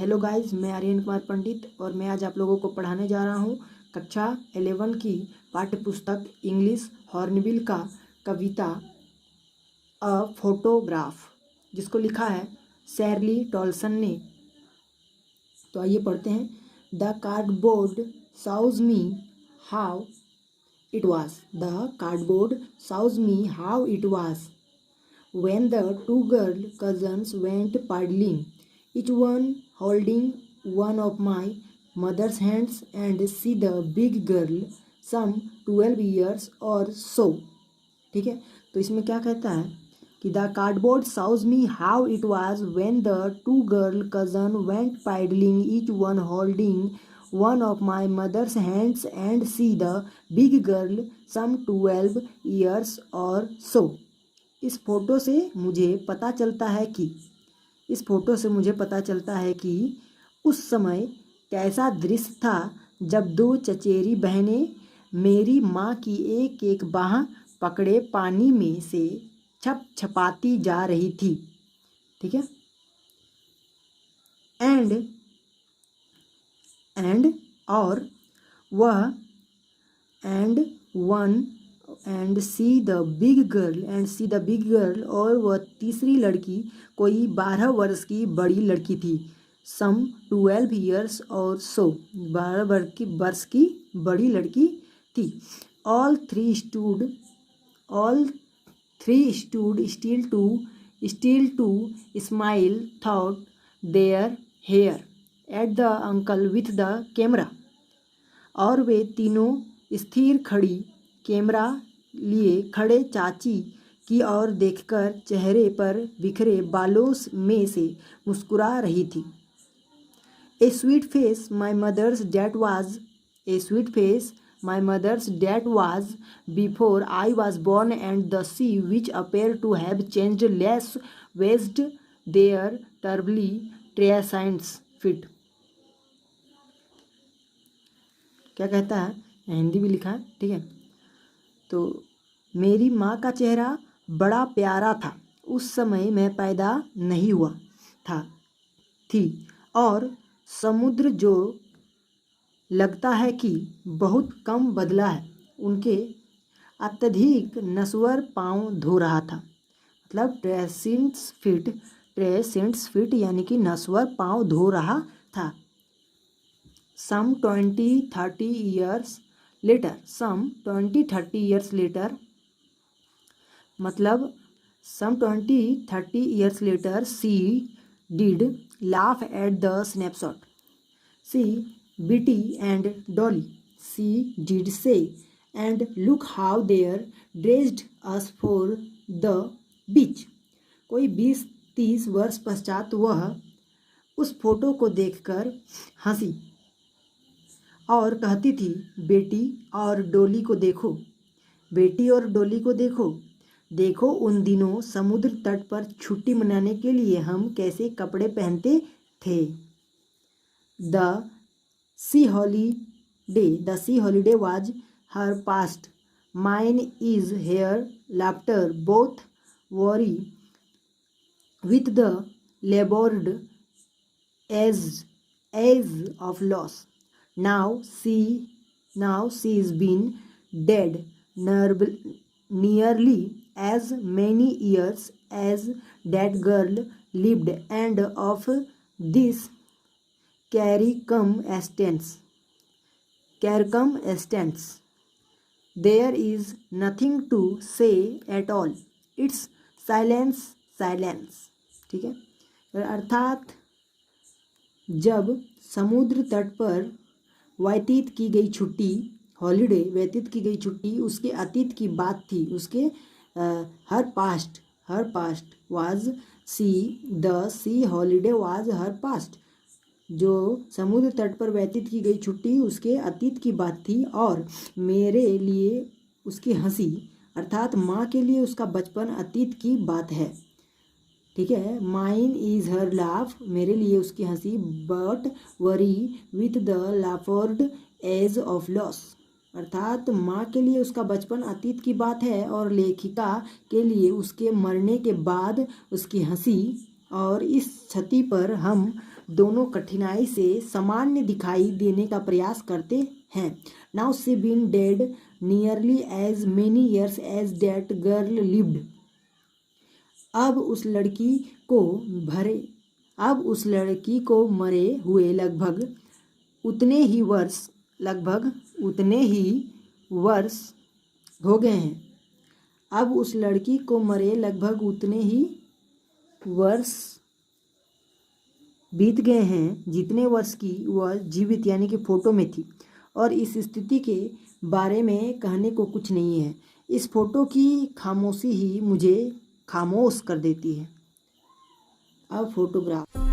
Hello guys, मैं आर्यन कुमार पंडित और मैं आज आप लोगों को पढ़ाने जा रहा हूँ कक्षा 11 की पाठ्य पुस्तक इंग्लिश हॉर्नबिल का कविता अ फोटोग्राफ, जिसको लिखा है शैरली टॉलसन ने। तो आइए पढ़ते हैं। The cardboard shows me how it was. The cardboard shows me how it was when the two girl cousins went paddling, each one holding one of my mother's hands, and see the big girl some 12 years or so। ठीक है, तो इसमें क्या कहता है कि the cardboard shows me how it was when the two girl cousin went paddling, each one holding one of my mother's hands, and see the big girl some 12 years or so। इस photo से मुझे पता चलता है कि उस समय कैसा दृश्य था जब दो चचेरी बहनें मेरी माँ की एक एक बाह पकड़े पानी में से छप छपाती जा रही थी। ठीक है, एंड और वह and see the big girl और वह तीसरी लड़की कोई 12 वर्ष की बड़ी लड़की थी। सम 12 years और सो 12 वर्ष की बड़ी लड़की थी। All three stood still to smile thought their hair at the uncle with the camera. और वे तीनों स्थिर खड़ी कैमरा लिए खड़े चाची की ओर देखकर चेहरे पर बिखरे बालों में से मुस्कुरा रही थी। A sweet face my mother's dad was before I was born, and the sea which appear to have changed less vast their terribly traces fit. क्या कहता है, हिंदी भी लिखा है। ठीक है, तो मेरी माँ का चेहरा बड़ा प्यारा था उस समय मैं पैदा नहीं हुआ थी, और समुद्र जो लगता है कि बहुत कम बदला है उनके अत्यधिक नश्वर पाँव धो रहा था। मतलब ट्रेसेंट्स फिट यानी कि नश्वर पाँव धो रहा था। Some 20-30 years later, मतलब some 20-30 years later, she did laugh at the snapshot. See Betty and Dolly, she did say, and look how they're dressed us for the beach। कोई 20-30 वर्ष पश्चात वह उस फोटो को देखकर हंसी और कहती थी, बेटी और डोली को देखो उन दिनों समुद्र तट पर छुट्टी मनाने के लिए हम कैसे कपड़े पहनते थे। The sea holiday was her past, mine is her laughter both wary with the laboured edge of loss. Now she's been dead nearly as many years as that girl lived, and of this carecum stands. There is nothing to say at all. It's silence। ठीक है, अर्थात जब समुद्र तट पर व्यतीत की गई छुट्टी उसके अतीत की बात थी। उसके her past was C holiday was her past, जो समुद्र तट पर व्यतीत की गई छुट्टी उसके अतीत की बात थी, और मेरे लिए उसकी हंसी अर्थात माँ के लिए उसका बचपन अतीत की बात है। ठीक है, माइन इज हर लाफ, मेरे लिए उसकी हंसी, but wary with the laboured edge of loss, अर्थात माँ के लिए उसका बचपन अतीत की बात है और लेखिका के लिए उसके मरने के बाद उसकी हंसी। और इस छति पर हम दोनों कठिनाई से सामान्य दिखाई देने का प्रयास करते हैं। Now she been dead nearly as many years as that girl lived. अब उस लड़की को मरे हुए लगभग उतने ही वर्ष हो गए हैं। अब उस लड़की को मरे लगभग उतने ही वर्ष बीत गए हैं जितने वर्ष की वह जीवित यानी कि फोटो में थी, और इस स्थिति के बारे में कहने को कुछ नहीं है। इस फोटो की खामोशी ही मुझे खामोश कर देती है। अब फोटोग्राफ